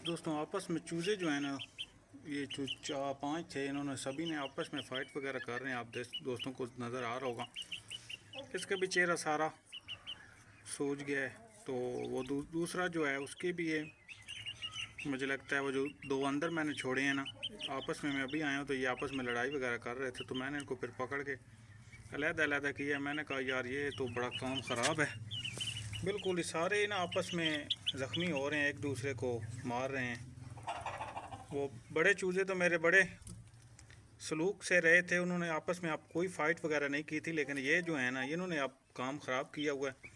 दोस्तों आपस में चूज़े जो है ना, ये जो चार पाँच थे, इन्होंने सभी ने आपस में फ़ाइट वगैरह कर रहे हैं। आप दोस्तों को नज़र आ रहा होगा, इसका भी चेहरा सारा सूज गया है। तो वो दूसरा जो है उसकी भी है, मुझे लगता है वो जो दो अंदर मैंने छोड़े हैं ना, आपस में मैं अभी आया हूँ तो ये आपस में लड़ाई वगैरह कर रहे थे। तो मैंने इनको फिर पकड़ के अलग-अलग किया। मैंने कहा यार ये तो बड़ा काम ख़राब है। बिल्कुल, ये सारे ना आपस में ज़ख्मी हो रहे हैं, एक दूसरे को मार रहे हैं। वो बड़े चूज़े तो मेरे बड़े सलूक से रहे थे, उन्होंने आपस में आप कोई फ़ाइट वगैरह नहीं की थी। लेकिन ये जो है ना, इन्होंने आप काम ख़राब किया हुआ है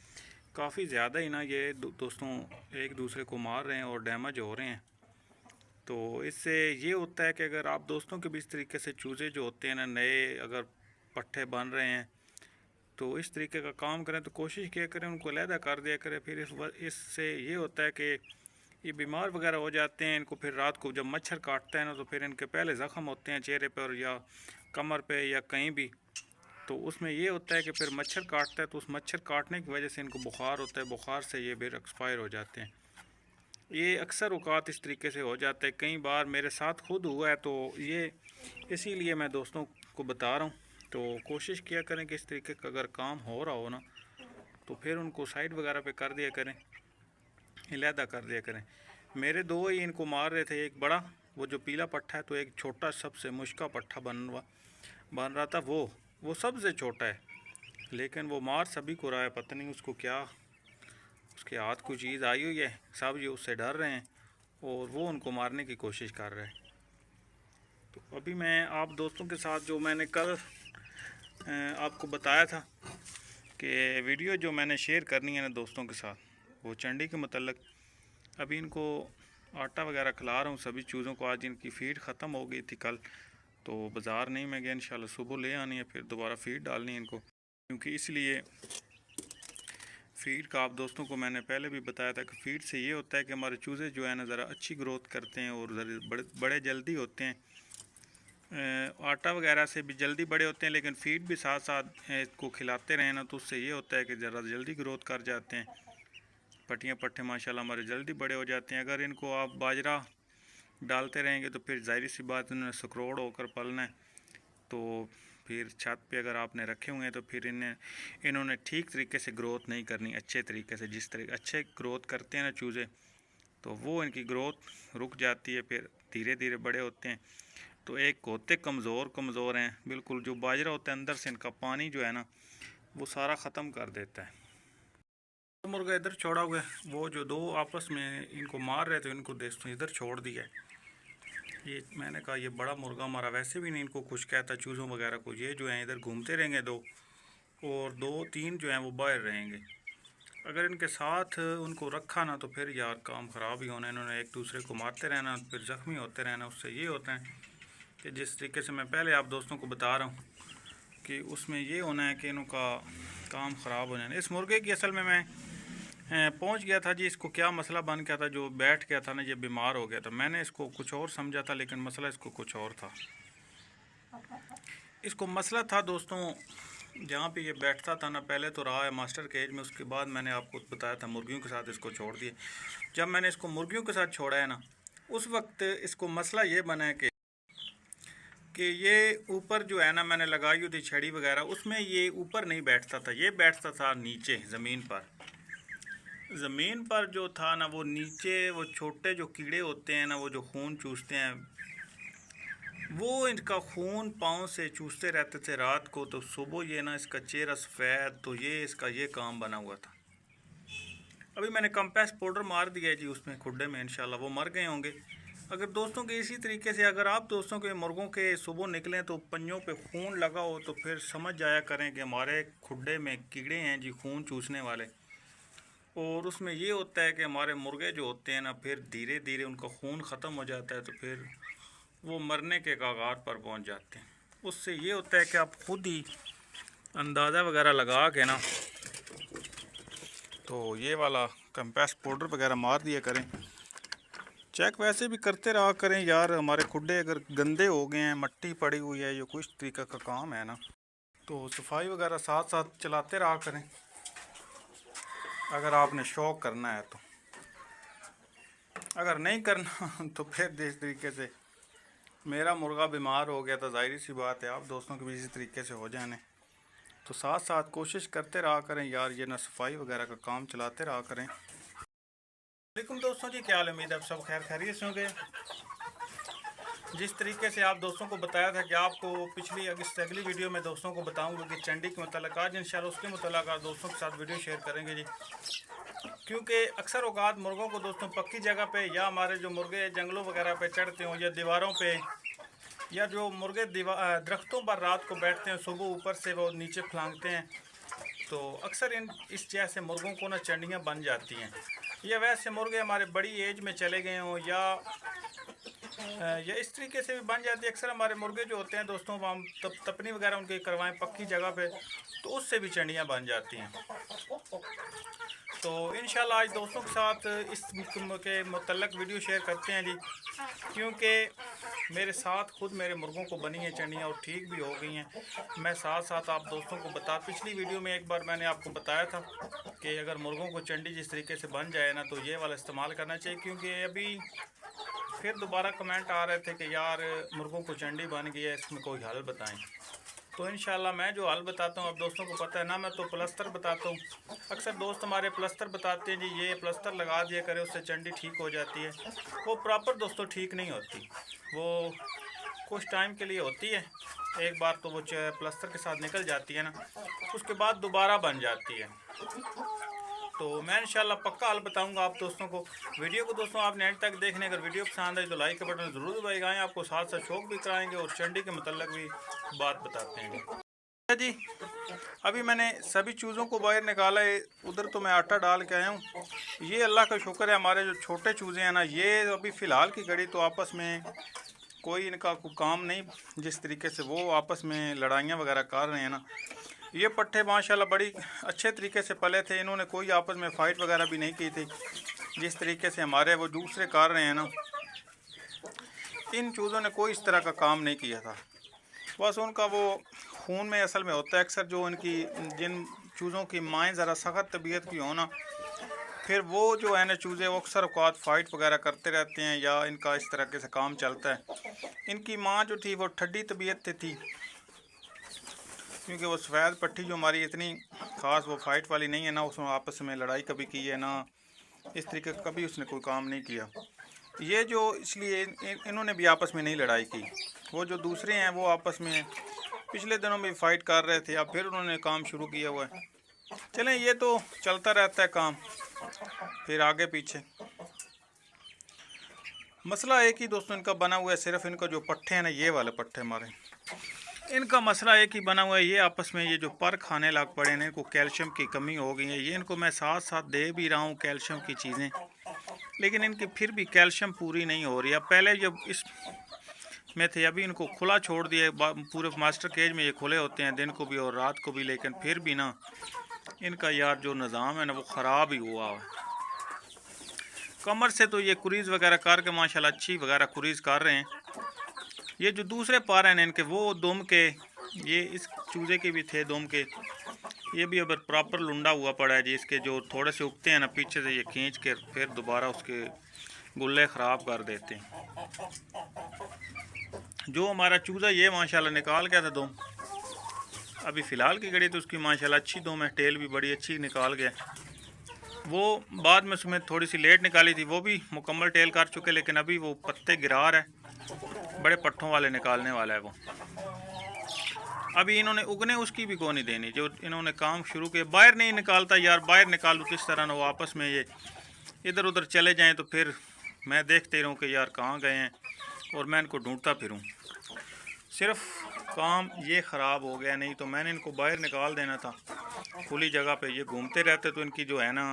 काफ़ी ज़्यादा ही ना। ये दोस्तों एक दूसरे को मार रहे हैं और डैमेज हो रहे हैं। तो इससे ये होता है कि अगर आप दोस्तों के भी इस तरीके से चूज़े जो होते हैं ना, नए अगर पट्टे बन रहे हैं तो इस तरीके का काम करें, तो कोशिश किया करें उनको अलहदा कर दिया करें। फिर इससे ये होता है कि ये बीमार वगैरह हो जाते हैं। इनको फिर रात को जब मच्छर काटता है ना, तो फिर इनके पहले ज़ख़म होते हैं चेहरे पर या कमर पे या कहीं भी। तो उसमें ये होता है कि फिर मच्छर काटता है, तो उस मच्छर काटने की वजह से इनको बुखार होता है, बुखार से ये फिर एक्सपायर हो जाते हैं। ये अक्सर औक़ात इस तरीके से हो जाता है, कई बार मेरे साथ खुद हुआ है। तो ये इसीलिए मैं दोस्तों को बता रहा हूँ। तो कोशिश किया करें कि इस तरीके का अगर काम हो रहा हो ना, तो फिर उनको साइड वगैरह पे कर दिया करें, अलहदा कर दिया करें। मेरे दो ही इनको मार रहे थे, एक बड़ा वो जो पीला पट्टा है, तो एक छोटा सबसे मुश्का पट्टा बन रहा था। वो सबसे छोटा है, लेकिन वो मार सभी को रहा है। पता नहीं उसको क्या, उसके हाथ कोई चीज़ आई हुई है, सब ये उससे डर रहे हैं और वो उनको मारने की कोशिश कर रहे हैं। तो अभी मैं आप दोस्तों के साथ जो मैंने कल आपको बताया था कि वीडियो जो मैंने शेयर करनी है ना दोस्तों के साथ, वो चंडी के मतलब। अभी इनको आटा वगैरह खिला रहा हूँ सभी चूज़ों को। आज इनकी फ़ीड ख़त्म हो गई थी कल, तो बाज़ार नहीं मैं गया। इंशाल्लाह सुबह ले आनी है, फिर दोबारा फ़ीड डालनी है इनको, क्योंकि इसलिए फ़ीड का आप दोस्तों को मैंने पहले भी बताया था कि फ़ीड से ये होता है कि हमारे चूज़े जो है ना ज़रा अच्छी ग्रोथ करते हैं और बड़े जल्दी होते हैं। आटा वगैरह से भी जल्दी बड़े होते हैं, लेकिन फ़ीड भी साथ साथ इसको खिलाते रहें ना, तो उससे ये होता है कि ज़रा जल्दी ग्रोथ कर जाते हैं। पट्टियाँ पट्टे माशाल्लाह हमारे जल्दी बड़े हो जाते हैं। अगर इनको आप बाजरा डालते रहेंगे तो फिर ज़ाहिर सी बात इन्होंने सकरोड़ होकर पलना है। तो फिर छत पे अगर आपने रखे हुए हैं तो फिर इन्होंने ठीक तरीके से ग्रोथ नहीं करनी अच्छे तरीके से। जिस तरीके अच्छे ग्रोथ करते हैं ना चूज़े, तो वो इनकी ग्रोथ रुक जाती है, फिर धीरे धीरे बड़े होते हैं। तो एक होते कमज़ोर हैं बिल्कुल। जो बाजरा होता है अंदर से इनका पानी जो है ना, वो सारा ख़त्म कर देता है। मुर्गा इधर छोड़ा हुआ है, वो जो दो आपस में इनको मार रहे थे इनको दोस्तों इधर छोड़ दिया है। ये मैंने कहा ये बड़ा मुर्गा हमारा वैसे भी नहीं इनको कुछ कहता चूज़ों वगैरह को। ये जो है इधर घूमते रहेंगे दो, और दो तीन जो हैं वो बाहर रहेंगे। अगर इनके साथ उनको रखा ना, तो फिर यार काम ख़राब ही होना। इन्होंने एक दूसरे को मारते रहना, फिर ज़ख्मी होते रहना। उससे ये होता है कि जिस तरीके से मैं पहले आप दोस्तों को बता रहा हूँ कि उसमें ये होना है कि इनका काम ख़राब हो जाना। इस मुर्गे की असल में मैं पहुंच गया था जी, इसको क्या मसला बन गया था, जो बैठ गया था ना, ये बीमार हो गया था। मैंने इसको कुछ और समझा था, लेकिन मसला इसको कुछ और था। इसको मसला था दोस्तों, जहाँ पे ये बैठता था ना, पहले तो रहा है मास्टर केज में, उसके बाद मैंने आपको बताया था मुर्गियों के साथ इसको छोड़ दिए। जब मैंने इसको मुर्गियों के साथ छोड़ा है ना, उस वक्त इसको मसला ये बना है कि ये ऊपर जो है ना, मैंने लगाई हुई थी छड़ी वगैरह, उसमें ये ऊपर नहीं बैठता था, ये बैठता था नीचे ज़मीन पर। ज़मीन पर जो था ना, वो नीचे वो छोटे जो कीड़े होते हैं ना, वो जो खून चूसते हैं, वो इनका खून पाँव से चूसते रहते थे रात को। तो सुबह ये ना इसका चेहरा सफ़ेद, तो ये इसका ये काम बना हुआ था। अभी मैंने कंपेस्ट पाउडर मार दिया है जी उसमें खुड्डे में, इंशाल्लाह वो मर गए होंगे। अगर दोस्तों के इसी तरीके से अगर आप दोस्तों के मुर्गों के सुबह निकलें तो पंजों पे खून लगा हो, तो फिर समझ जाया करें कि हमारे खुड्डे में कीड़े हैं जी, खून चूसने वाले। और उसमें ये होता है कि हमारे मुर्गे जो होते हैं ना, फिर धीरे धीरे उनका खून ख़त्म हो जाता है, तो फिर वो मरने के कगार पर पहुंच जाते हैं। उससे ये होता है कि आप खुद ही अंदाज़ा वगैरह लगा के ना, तो ये वाला कंपेस्ट पाउडर वगैरह मार दिया करें। चेक वैसे भी करते रहा करें यार, हमारे खुड्डे अगर गंदे हो गए हैं, मट्टी पड़ी हुई है, ये कुछ तरीका का काम है ना, तो सफाई वगैरह साथ साथ चलाते रहा करें अगर आपने शौक़ करना है तो। अगर नहीं करना तो फिर जिस तरीके से मेरा मुर्गा बीमार हो गया तो जाहिर सी बात है आप दोस्तों के भी इसी तरीके से हो जाने। तो साथ साथ कोशिश करते रहा करें यार, ये ना सफाई वगैरह का काम चलाते रहा करें। वालेकुम दोस्तों जी, क्या हाल, उम्मीद है आप सब खैर खैरियत से होंगे। जिस तरीके से आप दोस्तों को बताया था कि आपको अगली वीडियो में दोस्तों को बताऊंगा कि चंडी के मतलब आज इंशाल्लाह उसके मतलब दोस्तों के साथ वीडियो शेयर करेंगे जी। क्योंकि अक्सर औकात मुर्गों को दोस्तों पक्की जगह पे या हमारे जो मुर्गे जंगलों वगैरह पे चढ़ते हों या दीवारों पे, या जो मुर्गे दरख्तों पर रात को बैठते हैं, सुबह ऊपर से वो नीचे फलांगते हैं, तो अक्सर इस जैसे मुर्गों को ना चंडियाँ बन जाती हैं। या वैसे मुर्गे हमारे बड़ी एज में चले गए हों या इस तरीके से भी बन जाती है। अक्सर हमारे मुर्गे जो होते हैं दोस्तों, हम तपनी वगैरह उनके करवाएं पक्की जगह पे, तो उससे भी चंडियाँ बन जाती हैं। तो इंशाल्लाह आज दोस्तों के साथ इस के मुतल्लक वीडियो शेयर करते हैं जी। क्योंकि मेरे साथ खुद मेरे मुर्गों को बनी है चंडियाँ और ठीक भी हो गई हैं। मैं साथ साथ आप दोस्तों को पिछली वीडियो में एक बार मैंने आपको बताया था कि अगर मुर्गों को चंडी जिस तरीके से बन जाए ना, तो ये वाला इस्तेमाल करना चाहिए। क्योंकि अभी फिर दोबारा कमेंट आ रहे थे कि यार मुर्गों को चंडी बन गई है, इसमें कोई हल बताएं। तो इंशाल्लाह मैं जो हल बताता हूँ, अब दोस्तों को पता है ना, मैं तो प्लस्तर बताता हूँ। अक्सर दोस्त हमारे प्लस्तर बताते हैं जी, ये प्लस्तर लगा दिया करे उससे चंडी ठीक हो जाती है। वो प्रॉपर दोस्तों ठीक नहीं होती, वो कुछ टाइम के लिए होती है, एक बार तो वो प्लस्तर के साथ निकल जाती है ना, उसके बाद दोबारा बन जाती है। तो मैं इंशाल्लाह पक्का हल बताऊंगा आप दोस्तों को। वीडियो को दोस्तों आपने एंड तक देखने, अगर वीडियो पसंद आई तो लाइक का बटन ज़रूर दबाएगा। आपको साथ साथ शौक भी कराएंगे और चंडी के मतलब भी बात बताते हैं जी। अभी मैंने सभी चूज़ों को बाहर निकाला है, उधर तो मैं आटा डाल के आया हूँ। ये अल्लाह का शुक्र है, हमारे जो छोटे चूज़े हैं ना, ये अभी फ़िलहाल की घड़ी तो आपस में कोई इनका काम नहीं, जिस तरीके से वो आपस में लड़ाइयाँ वगैरह कर रहे हैं ना। ये पट्टे माशाल्लाह बड़ी अच्छे तरीके से पले थे, इन्होंने कोई आपस में फ़ाइट वगैरह भी नहीं की थी जिस तरीके से हमारे वो दूसरे कर रहे हैं ना। इन चूज़ों ने कोई इस तरह का काम नहीं किया था, बस उनका वो खून में असल में होता है अक्सर, जो जिन चूज़ों की माएँ ज़रा सख्त तबीयत की हो ना, फिर वो जो है ना चूज़े वो अक्सर औकात फ़ाइट वगैरह करते रहते हैं या इनका इस तरह से काम चलता है। इनकी माँ जो थी वो ठंडी तबीयत से थी, क्योंकि वो सफ़ेद पट्टी जो हमारी इतनी ख़ास वो फ़ाइट वाली नहीं है ना, उसमें आपस में लड़ाई कभी की है ना, इस तरीके का कभी उसने कोई काम नहीं किया। ये जो इसलिए इन्होंने भी आपस में नहीं लड़ाई की। वो जो दूसरे हैं वो आपस में पिछले दिनों में फ़ाइट कर रहे थे, अब फिर उन्होंने काम शुरू किया हुआ है। चलें, ये तो चलता रहता है काम, फिर आगे पीछे। मसला एक ही दोस्तों इनका बना हुआ है, सिर्फ इनका जो पट्टे हैं ना, ये वाले पट्टे हमारे, इनका मसला एक ही बना हुआ है। ये आपस में ये जो पर खाने लग पड़े हैं, इनको कैल्शियम की कमी हो गई है। ये इनको मैं साथ साथ दे भी रहा हूँ कैल्शियम की चीज़ें, लेकिन इनकी फिर भी कैल्शियम पूरी नहीं हो रही है। पहले जब इस में थे, अभी इनको खुला छोड़ दिया, पूरे मास्टर केज में ये खुले होते हैं दिन को भी और रात को भी, लेकिन फिर भी ना इनका यार जो निज़ाम है ना वो ख़राब ही हुआ है। कमर से तो ये कुरीज़ वगैरह करके माशाल्लाह अच्छी वगैरह कुरीज़ कर रहे हैं। ये जो दूसरे पार हैं इनके, वो दुम के, ये इस चूज़े के भी थे दुम के, ये भी अब प्रॉपर लुंडा हुआ पड़ा है जी। इसके जो थोड़े से उगते हैं ना पीछे से, ये खींच के फिर दोबारा उसके गुल्ले ख़राब कर देते हैं। जो हमारा चूज़ा ये माशाल्लाह निकाल गया था दुम, अभी फ़िलहाल की घड़ी तो उसकी माशाल्लाह अच्छी दुम है, टेल भी बड़ी अच्छी निकाल गया। वो बाद में उसमें थोड़ी सी लेट निकाली थी, वो भी मुकम्मल टेल कर चुके, लेकिन अभी वो पत्ते गिरा रहा है, बड़े पट्टों वाले निकालने वाला है वो। अभी इन्होंने उगने उसकी भी को नहीं देनी, जो इन्होंने काम शुरू किया। बाहर नहीं निकालता यार, बाहर निकालूँ किस तरह ना, वो आपस में ये इधर उधर चले जाएं तो फिर मैं देखते रहूँ कि यार कहाँ गए हैं और मैं इनको ढूंढता फिरूँ। सिर्फ काम ये ख़राब हो गया, नहीं तो मैंने इनको बाहर निकाल देना था खुली जगह पे। ये घूमते रहते तो इनकी जो है ना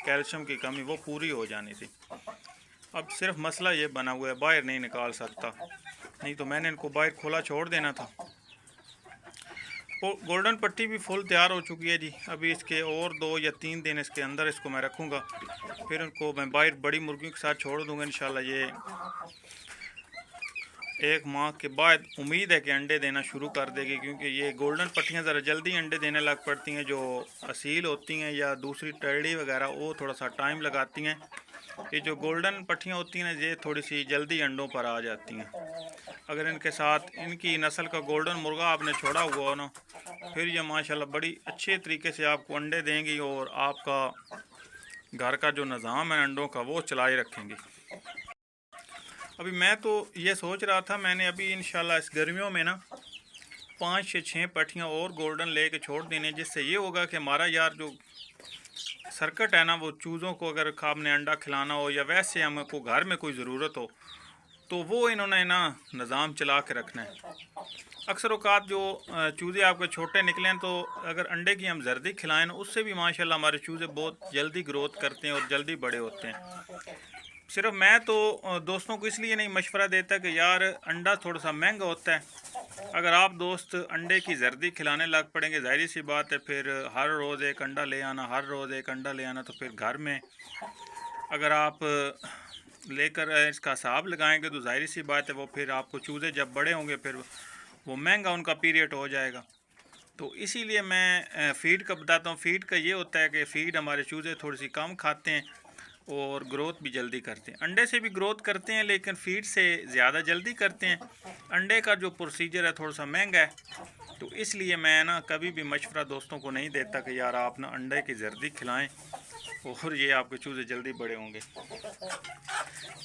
कैल्शियम की कमी वो पूरी हो जानी थी। अब सिर्फ मसला ये बना हुआ है, बाहर नहीं निकाल सकता, नहीं तो मैंने इनको बाहर खुला छोड़ देना था। गोल्डन पट्टी भी फुल तैयार हो चुकी है जी। अभी इसके और 2 या 3 दिन इसके अंदर इसको मैं रखूँगा, फिर इनको मैं बाहर बड़ी मुर्गियों के साथ छोड़ दूँगा इंशाल्लाह। ये 1 माह के बाद उम्मीद है कि अंडे देना शुरू कर देगी, क्योंकि ये गोल्डन पट्टियाँ ज़रा जल्दी अंडे देने लग पड़ती हैं। जो असील होती हैं या दूसरी टर्डी वगैरह वो थोड़ा सा टाइम लगाती हैं, ये जो गोल्डन पट्टियाँ होती हैं ना, ये थोड़ी सी जल्दी अंडों पर आ जाती हैं। अगर इनके साथ इनकी नस्ल का गोल्डन मुर्गा आपने छोड़ा हुआ हो ना, फिर ये माशाल्लाह बड़ी अच्छे तरीके से आपको अंडे देंगी और आपका घर का जो निज़ाम है अंडों का वो चलाए रखेंगी। अभी मैं तो ये सोच रहा था, मैंने अभी इंशाल्लाह इस गर्मियों में ना 5 से 6 पट्टियाँ और गोल्डन लेके छोड़ देने, जिससे ये होगा कि हमारा यार जो सर्किट है ना, वो चूज़ों को अगर आपने अंडा खिलाना हो या वैसे हमको घर में कोई ज़रूरत हो तो वो इन्होंने ना निज़ाम चला के रखना है। अक्सर औकात जो चूज़े आपके छोटे निकलें तो अगर अंडे की हम जर्दी खिलाएं ना, उससे भी माशाल्लाह हमारे चूज़े बहुत जल्दी ग्रोथ करते हैं और जल्दी बड़े होते हैं। सिर्फ मैं तो दोस्तों को इसलिए नहीं मशवरा देता कि यार अंडा थोड़ा सा महंगा होता है। अगर आप दोस्त अंडे की जर्दी खिलाने लग पड़ेंगे, ज़ाहिर सी बात है फिर हर रोज़ एक अंडा ले आना, हर रोज़ एक अंडा ले आना, तो फिर घर में अगर आप लेकर इसका हिसाब लगाएंगे तो ज़ाहिर सी बात है वो फिर आपको चूज़े जब बड़े होंगे फिर वो महंगा उनका पीरियड हो जाएगा। तो इसीलिए मैं फ़ीड का बताता हूँ। फ़ीड का ये होता है कि फ़ीड हमारे चूज़े थोड़ी सी कम खाते हैं और ग्रोथ भी जल्दी करते हैं। अंडे से भी ग्रोथ करते हैं लेकिन फ़ीड से ज़्यादा जल्दी करते हैं। अंडे का जो प्रोसीजर है थोड़ा सा महंगा है, तो इसलिए मैं ना कभी भी मशवरा दोस्तों को नहीं देता कि यार आप ना अंडे की जर्दी खिलाएं और ये आपके चूज़े जल्दी बड़े होंगे।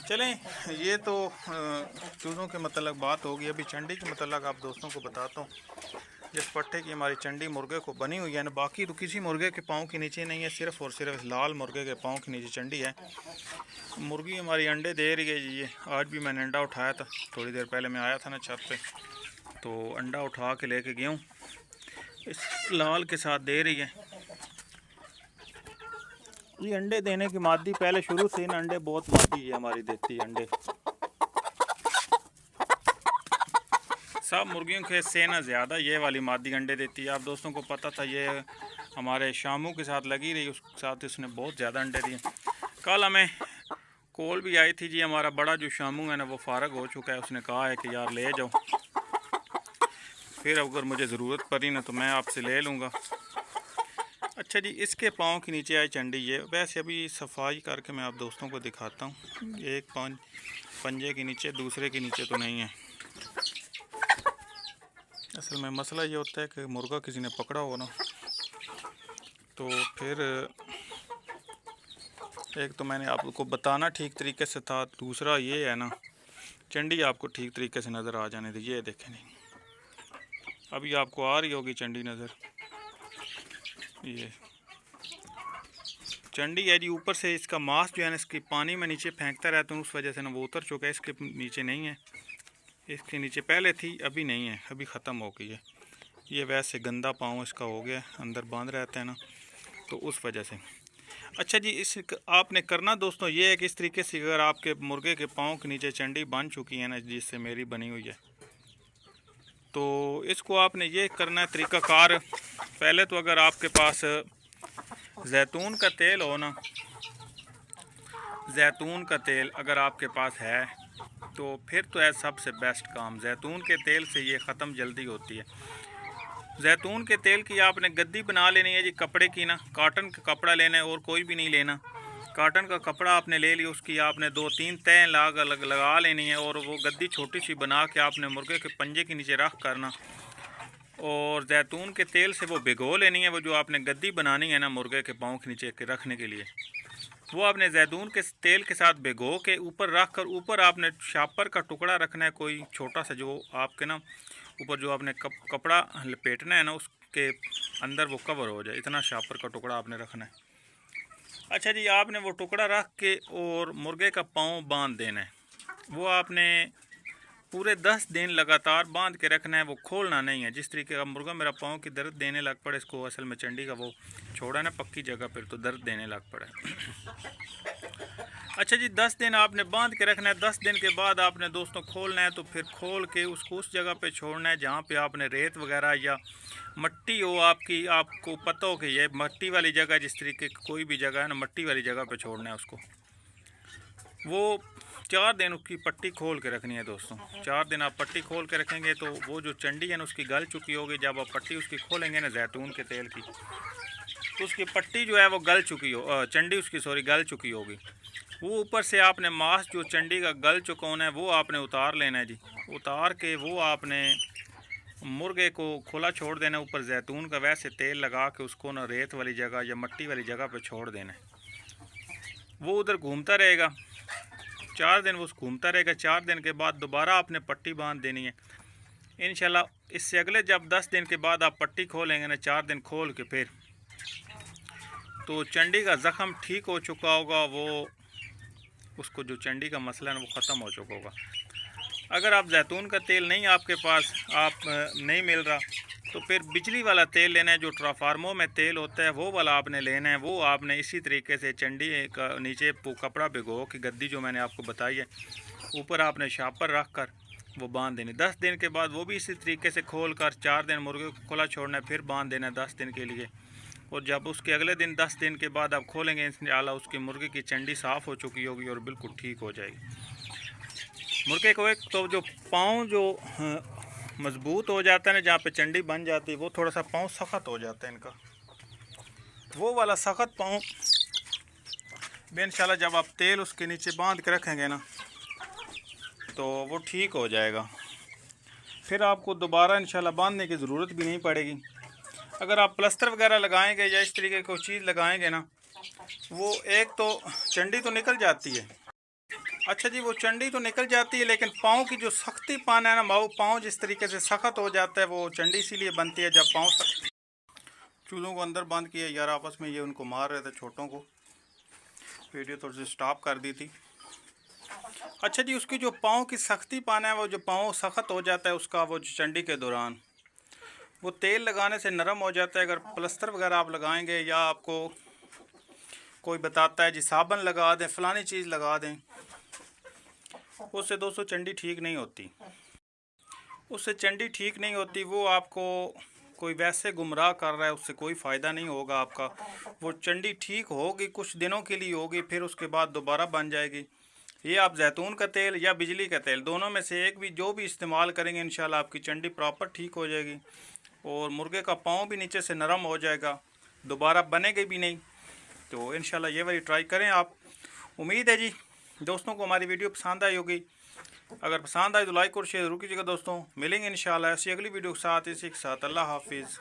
चलें, ये तो चूज़ों के मतलब बात होगी। अभी चंडी के मतलब आप दोस्तों को बताता हूँ। जिस पट्टे की हमारी चंडी मुर्गे को बनी हुई है ना, बाकी तो किसी मुर्गे के पाँव के नीचे नहीं है, सिर्फ़ और सिर्फ लाल मुर्गे के पाँव के नीचे चंडी है। मुर्गी हमारी अंडे दे रही है जी। ये आज भी मैंने अंडा उठाया था, थोड़ी देर पहले मैं आया था ना छत पे, तो अंडा उठा के लेके गया हूँ। इस लाल के साथ दे रही है। ये अंडे देने की मादी पहले शुरू से ना अंडे बहुत मादी है हमारी देती है अंडे। सब मुर्गियों के से ना ज़्यादा ये वाली मादी अंडे देती है। आप दोस्तों को पता था ये हमारे शामू के साथ लगी रही, उसके साथ इसने बहुत ज़्यादा अंडे दिए। कल हमें कॉल भी आई थी जी, हमारा बड़ा जो शामू है ना वो फ़ारग हो चुका है, उसने कहा है कि यार ले जाओ, फिर अगर मुझे ज़रूरत पड़ी ना तो मैं आपसे ले लूँगा। अच्छा जी, इसके पाँव के नीचे आई चंडी। ये वैसे अभी सफाई करके मैं आप दोस्तों को दिखाता हूँ। एक पंजे के नीचे, दूसरे के नीचे तो नहीं है। असल में मसला ये होता है कि मुर्गा किसी ने पकड़ा हो ना, तो फिर एक तो मैंने आपको बताना ठीक तरीके से था, दूसरा ये है ना चंडी आपको ठीक तरीके से नज़र आ जाने दी। ये देखें, नहीं अभी आपको आ रही होगी चंडी नज़र। ये चंडी है जी। ऊपर से इसका मांस जो है ना इसकी पानी में नीचे फेंकता रहता हूँ, उस वजह से ना वो उतर चुका है। इसके नीचे नहीं है, इसके नीचे पहले थी, अभी नहीं है, अभी ख़त्म हो गई है। ये वैसे गंदा पाँव इसका हो गया, अंदर बांध रहता है ना, तो उस वजह से। अच्छा जी, इस आपने करना दोस्तों ये है कि इस तरीके से अगर आपके मुर्गे के पाँव के नीचे चंडी बन चुकी है ना, जिससे मेरी बनी हुई है, तो इसको आपने ये करना है तरीक़ाकार। पहले तो अगर आपके पास जैतून का तेल हो ना, जैतून का तेल अगर आपके पास है तो फिर तो है सबसे बेस्ट काम। जैतून के तेल से ये ख़त्म जल्दी होती है। जैतून के तेल की आपने गद्दी बना लेनी है जी, कपड़े की ना, कॉटन का कपड़ा लेना है और कोई भी नहीं लेना। कॉटन का कपड़ा आपने ले लिया, उसकी आपने 2-3 तह लगा लेनी है और वो गद्दी छोटी सी बना के आपने मुर्गे के पंजे के नीचे रख करना और जैतून के तेल से वो भिगो लेनी है। वो जो आपने गद्दी बनानी है ना मुर्गे के पाँव के नीचे के रखने के लिए, वो आपने जैतून के तेल के साथ भिगो के ऊपर रख कर, ऊपर आपने शापर का टुकड़ा रखना है, कोई छोटा सा, जो आपके ना ऊपर जो आपने कपड़ा लपेटना है ना उसके अंदर वो कवर हो जाए, इतना शापर का टुकड़ा आपने रखना है। अच्छा जी, आपने वो टुकड़ा रख के और मुर्गे का पाँव बांध देना है। वो आपने पूरे 10 दिन लगातार बांध के रखना है, वो खोलना नहीं है। जिस तरीके का मुर्गा मेरा पाँव की दर्द देने लग पड़े, इसको असल में चंडी का वो छोड़ा ना पक्की जगह पर, तो दर्द देने लग पड़ा है। अच्छा जी, 10 दिन आपने बांध के रखना है। 10 दिन के बाद आपने दोस्तों खोलना है, तो फिर खोल के उसको उस जगह पे छोड़ना है जहाँ पे आपने रेत वगैरह या मट्टी हो आपकी, आपको पता हो कि ये मट्टी वाली जगह, जिस तरीके की कोई भी जगह है ना, मट्टी वाली जगह पे छोड़ना है उसको। वो 4 दिन उसकी पट्टी खोल के रखनी है दोस्तों। 4 दिन आप पट्टी खोल के रखेंगे तो वो जो चंडी है ना उसकी गल चुकी होगी। जब आप पट्टी उसकी खोलेंगे ना जैतून के तेल की, तो उसकी पट्टी जो है वो गल चुकी हो, चंडी उसकी सॉरी गल चुकी होगी। वो ऊपर से आपने मांस जो चंडी का गल चुका होना है वो आपने उतार लेना है जी। उतार के वो आपने मुर्गे को खुला छोड़ देना है, ऊपर जैतून का वैसे तेल लगा के उसको ना रेत वाली जगह या मट्टी वाली जगह पे छोड़ देना है। वो उधर घूमता रहेगा 4 दिन, वो घूमता रहेगा। 4 दिन के बाद दोबारा आपने पट्टी बांध देनी है इंशाल्लाह। इससे अगले जब 10 दिन के बाद आप पट्टी खोलेंगे ना, 4 दिन खोल के फिर, तो चंडी का ज़ख़म ठीक हो चुका होगा। वो उसको जो चंडी का मसला है वो ख़त्म हो चुका होगा। अगर आप जैतून का तेल नहीं आपके पास नहीं मिल रहा, तो फिर बिजली वाला तेल लेना है, जो ट्रांसफार्मर में तेल होता है वो वाला आपने लेना है। वो आपने इसी तरीके से चंडी का नीचे कपड़ा भिगो कि गद्दी जो मैंने आपको बताई है, ऊपर आपने शापर रख कर वो बांध देनी। 10 दिन के बाद वो भी इसी तरीके से खोल कर 4 दिन मुर्गे को खुला छोड़ना है, फिर बांध देना है 10 दिन के लिए। और जब उसके अगले दिन 10 दिन के बाद आप खोलेंगे इंशाल्लाह उसकी मुर्गे की चंडी साफ़ हो चुकी होगी और बिल्कुल ठीक हो जाएगी। मुर्गे को एक तो जो पाँव जो मज़बूत हो जाता है ना, जहाँ पे चंडी बन जाती है, वो थोड़ा सा पाँव सख्त हो जाता है इनका। वो वाला सख्त पाँव भी इंशाल्लाह जब आप तेल उसके नीचे बांध के रखेंगे ना, तो वो ठीक हो जाएगा। फिर आपको दोबारा इंशाल्लाह बांधने की ज़रूरत भी नहीं पड़ेगी। अगर आप प्लास्टर वगैरह लगाएंगे या इस तरीके की कोई चीज़ लगाएंगे ना, वो एक तो चंडी तो निकल जाती है। अच्छा जी, वो चंडी तो निकल जाती है, लेकिन पाँव की जो सख्ती पाना है ना, वो पाँव जिस तरीके से सख्त हो जाता है, वो चंडी इसीलिए बनती है। जब पाँव चूज़ों को अंदर बंद किया यार, आपस में ये उनको मार रहे थे छोटों को, वीडियो थोड़ी सी स्टॉप कर दी थी। अच्छा जी, उसकी जो पाँव की सख्ती पाना है, वो जो पाँव सख्त हो जाता है उसका, वो चंडी के दौरान वो तेल लगाने से नरम हो जाता है। अगर प्लास्टर वगैरह आप लगाएंगे या आपको कोई बताता है जी साबन लगा दें, फ़लानी चीज़ लगा दें, उससे दोस्तों चंडी ठीक नहीं होती। उससे चंडी ठीक नहीं होती। वो आपको कोई वैसे गुमराह कर रहा है, उससे कोई फ़ायदा नहीं होगा आपका। वो चंडी ठीक होगी कुछ दिनों के लिए होगी, फिर उसके बाद दोबारा बन जाएगी। ये आप जैतून का तेल या बिजली का तेल, दोनों में से एक भी जो भी इस्तेमाल करेंगे इंशाल्लाह आपकी चंडी प्रॉपर ठीक हो जाएगी और मुर्गे का पाँव भी नीचे से नरम हो जाएगा, दोबारा बनेगी भी नहीं। तो इंशाल्लाह ये वाली ट्राई करें आप। उम्मीद है जी दोस्तों को हमारी वीडियो पसंद आई होगी। अगर पसंद आए तो लाइक और शेयर ज़रूर कीजिएगा दोस्तों। मिलेंगे इंशाल्लाह ऐसी अगली वीडियो के साथ, इसी के साथ। अल्लाह हाफिज़।